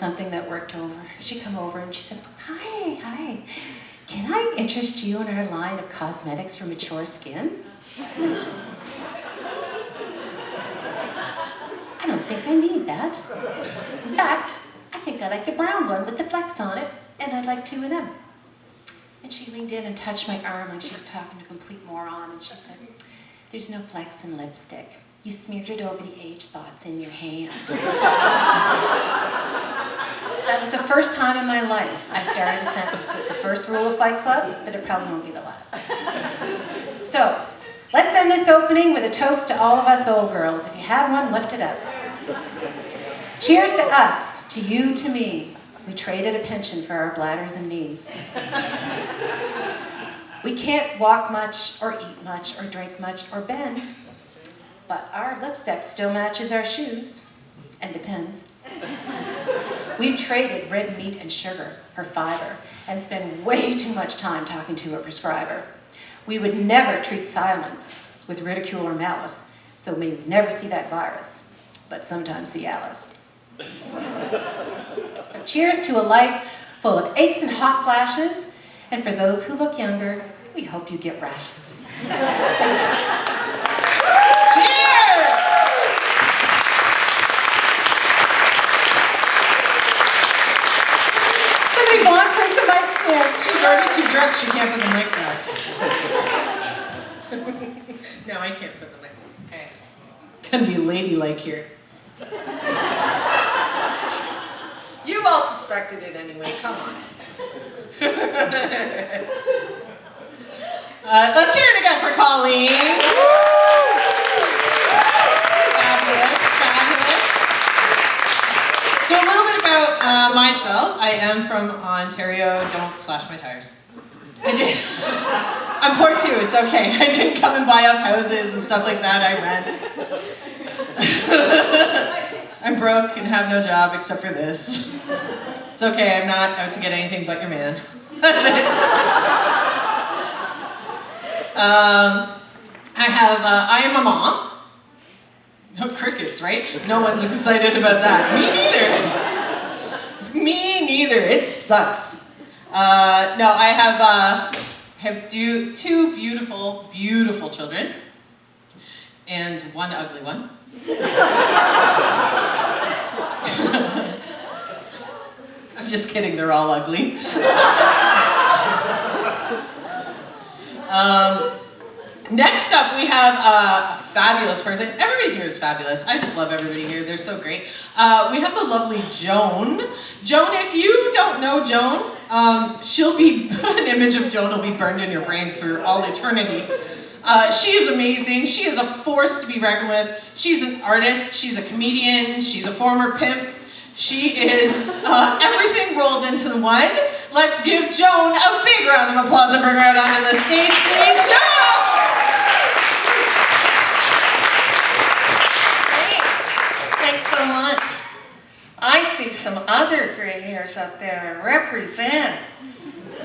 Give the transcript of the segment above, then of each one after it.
something that worked over. She come over and she said, hi, can I interest you in our line of cosmetics for mature skin? And I said, I don't think I need that. In fact, I think I like the brown one with the flecks on it, and I'd like 2 of them. And she leaned in and touched my arm like she was talking to a complete moron, and she said, there's no flecks in lipstick. You smeared it over the age spots in your hand. That was the first time in my life I started a sentence with the first rule of Fight Club, but it probably won't be the last. So, let's end this opening with a toast to all of us old girls. If you have one, lift it up. Cheers to us, to you, to me. We traded a pension for our bladders and knees. We can't walk much, or eat much, or drink much, or bend. But our lipstick still matches our shoes, and depends. We've traded red meat and sugar for fiber, and spend way too much time talking to a prescriber. We would never treat silence with ridicule or malice, so we would never see that virus, but sometimes see Alice. So cheers to a life full of aches and hot flashes, and for those who look younger, we hope you get rashes. Cheers! So Yvonne, put the mic stand. She's already too drunk, she can't put the mic down. No, I can't put the mic down. Okay. Gonna be ladylike here. You all suspected it anyway, come on. Let's hear it again for Colleen. Fabulous, fabulous. So a little bit about myself. I am from Ontario. Don't slash my tires. I did. I'm poor too, it's okay. I didn't come and buy up houses and stuff like that, I rent. I'm broke and have no job except for this. It's okay, I'm not out to get anything but your man. That's it. I am a mom. No crickets, right? No one's excited about that. Me neither. Me neither, it sucks. No, I have two beautiful, beautiful children, and one ugly one. I'm just kidding, they're all ugly. Next up, we have a fabulous person. Everybody here is fabulous. I just love everybody here. They're so great. We have the lovely Joan. Joan, if you don't know Joan, she'll be, an image of Joan will be burned in your brain for all eternity. She is amazing. She is a force to be reckoned with. She's an artist. She's a comedian. She's a former pimp. She is everything rolled into one. Let's give Joan a big round of applause and bring her out onto the stage, please. Joan! Thanks so much. I see some other gray hairs up there. Represent.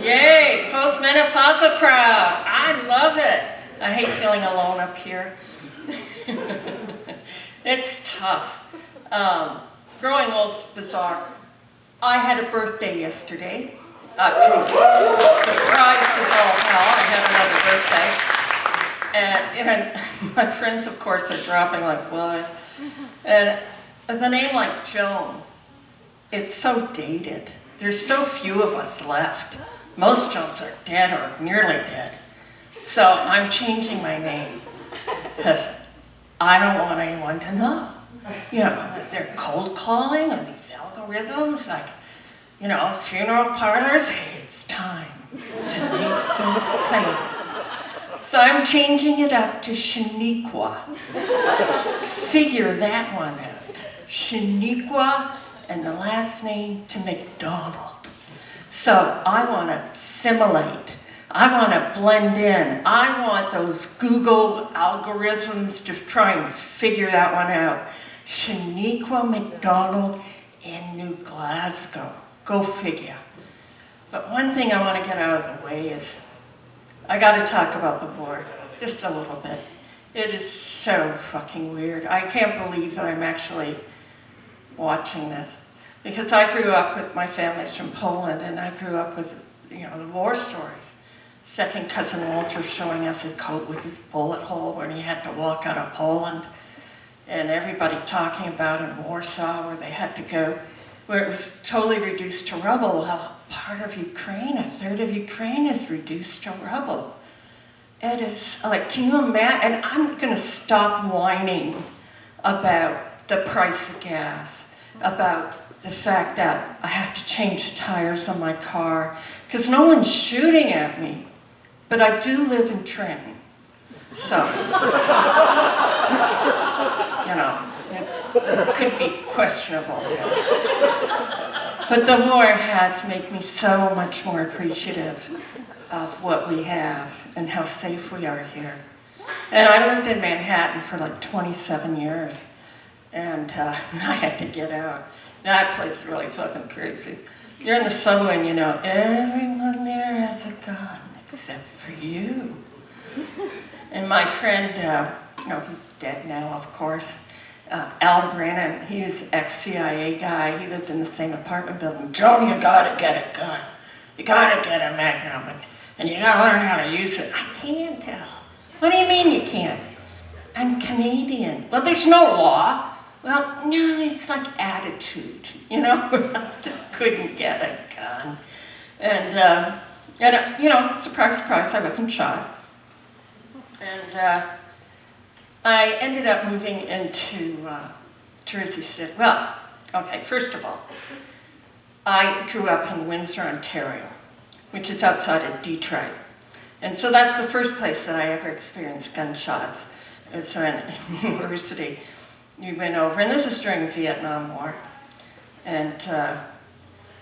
Yay, postmenopausal crowd. I love it. I hate feeling alone up here. It's tough. Growing old's bizarre. I had a birthday yesterday. Surprised as all hell, I had another birthday. And my friends, of course, are dropping like flies. And with a name like Joan, it's so dated. There's so few of us left. Most Joans are dead or nearly dead. So I'm changing my name because I don't want anyone to know. You know, if they're cold calling or these algorithms, like, you know, funeral parlors, hey, it's time to make those plans. So I'm changing it up to Shaniqua. Figure that one out. Shaniqua and the last name to McDonald. So I want to assimilate. I want to blend in. I want those Google algorithms to try and figure that one out. Shaniqua McDonald in New Glasgow. Go figure. But one thing I want to get out of the way is I got to talk about the board just a little bit. It is so fucking weird. I can't believe that I'm actually watching this. Because I grew up with, my family's from Poland, and I grew up with, the war stories. Second cousin Walter showing us a coat with this bullet hole when he had to walk out of Poland. And everybody talking about in Warsaw where they had to go, where it was totally reduced to rubble. Well, part of Ukraine, a third of Ukraine is reduced to rubble. It is like, can you imagine? And I'm gonna stop whining about the price of gas, about the fact that I have to change tires on my car, because no one's shooting at me, but I do live in Trenton. So, it could be questionable. But the war has made me so much more appreciative of what we have and how safe we are here. And I lived in Manhattan for like 27 years, and I had to get out. That place is really fucking crazy. You're in the subway and everyone there has a gun except for you. And my friend, he's dead now, of course, Al Brennan, he was ex-CIA guy. He lived in the same apartment building. Joan, you gotta get a gun. You gotta get a Magnum, and you gotta learn how to use it. I can't tell. What do you mean you can't? I'm Canadian. Well, there's no law. Well, no, it's like attitude, I just couldn't get a gun. And surprise, surprise, I wasn't shot. And I ended up moving into Jersey City. Well, okay, first of all, I grew up in Windsor, Ontario, which is outside of Detroit. And so that's the first place that I ever experienced gunshots. It was in university. We went over, and this is during the Vietnam War, and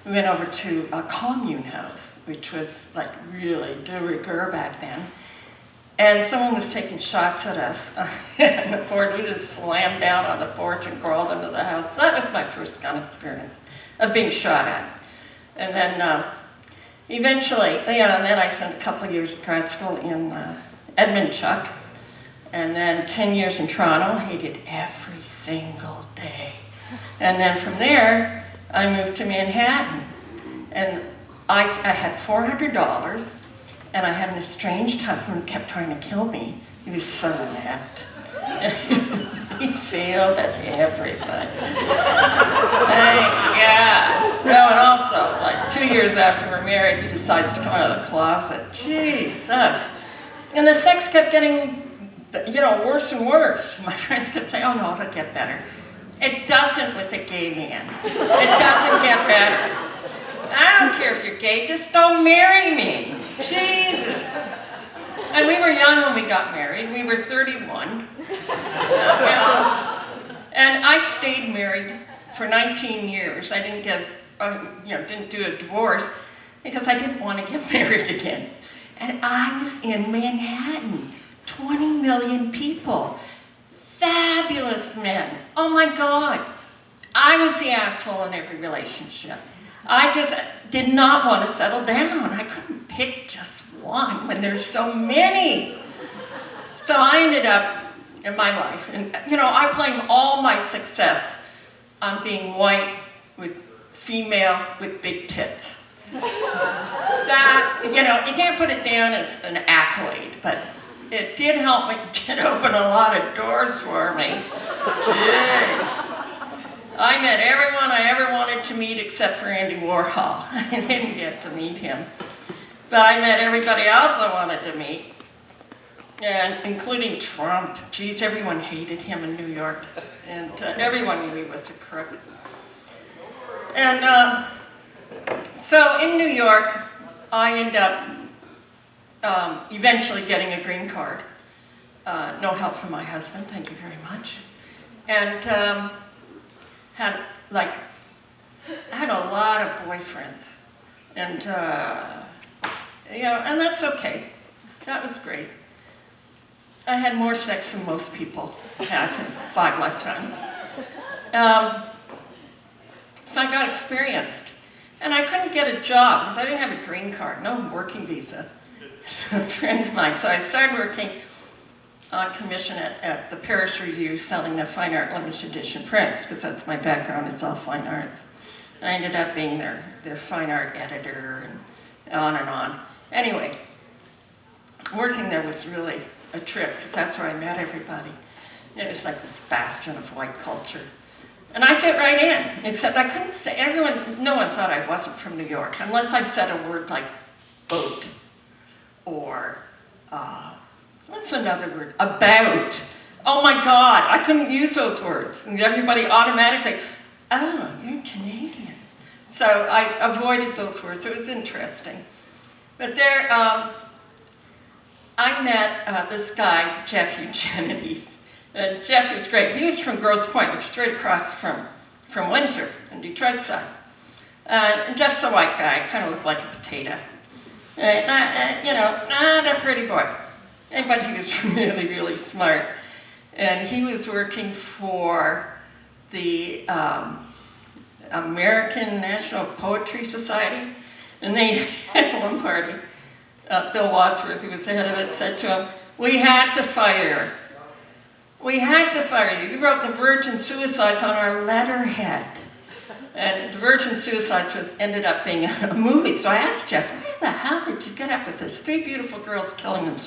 we went over to a commune house, which was like really de rigueur back then. And someone was taking shots at us, and the porch, we just slammed down on the porch and crawled into the house. So that was my first gun experience of being shot at. And then eventually, and then I spent a couple of years at grad school in Edmund-Chuck, and then 10 years in Toronto. I hated every single day. And then from there, I moved to Manhattan. And I had $400, and I had an estranged husband who kept trying to kill me. He was so inept. He failed at everything. Thank God. No, and also, like 2 years after we're married, he decides to come out of the closet. Jesus. And the sex kept getting worse and worse. My friends kept saying, oh no, it'll get better. It doesn't with a gay man. It doesn't get better. I don't care if you're gay, just don't marry me. Jesus. And we were young when we got married. We were 31. And I stayed married for 19 years. I didn't didn't do a divorce because I didn't want to get married again. And I was in Manhattan. 20 million people. Fabulous men. Oh my God. I was the asshole in every relationship. I just did not want to settle down. I couldn't pick just one when there's so many. So I ended up in my life, and I blame all my success on being white with female with big tits. That, you can't put it down as an accolade, but it did help me, did open a lot of doors for me. Jeez. I met everyone I ever wanted to meet except for Andy Warhol. I didn't get to meet him. But I met everybody else I wanted to meet, and including Trump. Geez, everyone hated him in New York, and everyone knew he was a crook. And so in New York, I ended up eventually getting a green card. No help from my husband, thank you very much. And I had a lot of boyfriends. And, and that's okay. That was great. I had more sex than most people have in 5 lifetimes. So I got experienced. And I couldn't get a job because I didn't have a green card, no working visa. So a friend of mine, so I started working on commission at the Paris Review selling the Fine Art Limited Edition prints, because that's my background, it's all fine arts. I ended up being their fine art editor and on and on. Anyway, working there was really a trip because that's where I met everybody. It was like this bastion of white culture. And I fit right in, except I couldn't say, no one thought I wasn't from New York, unless I said a word like boat, or, what's another word? About. Oh my God, I couldn't use those words. And everybody automatically, oh, you're Canadian. So I avoided those words, it was interesting. But there, I met this guy, Jeff Eugenides. Jeff was great. He was from Grosse Pointe, which is straight across from Windsor, on Detroit side. And Jeff's a white guy, kind of looked like a potato. Not a pretty boy. But he was really, really smart. And he was working for the American National Poetry Society. And they had one party. Bill Wadsworth, who was the head of it, said to him, "We had to fire. We had to fire you. You wrote the Virgin Suicides on our letterhead." And the Virgin Suicides ended up being a movie. So I asked Jeff, where the hell did you get up with this? 3 beautiful girls killing themselves.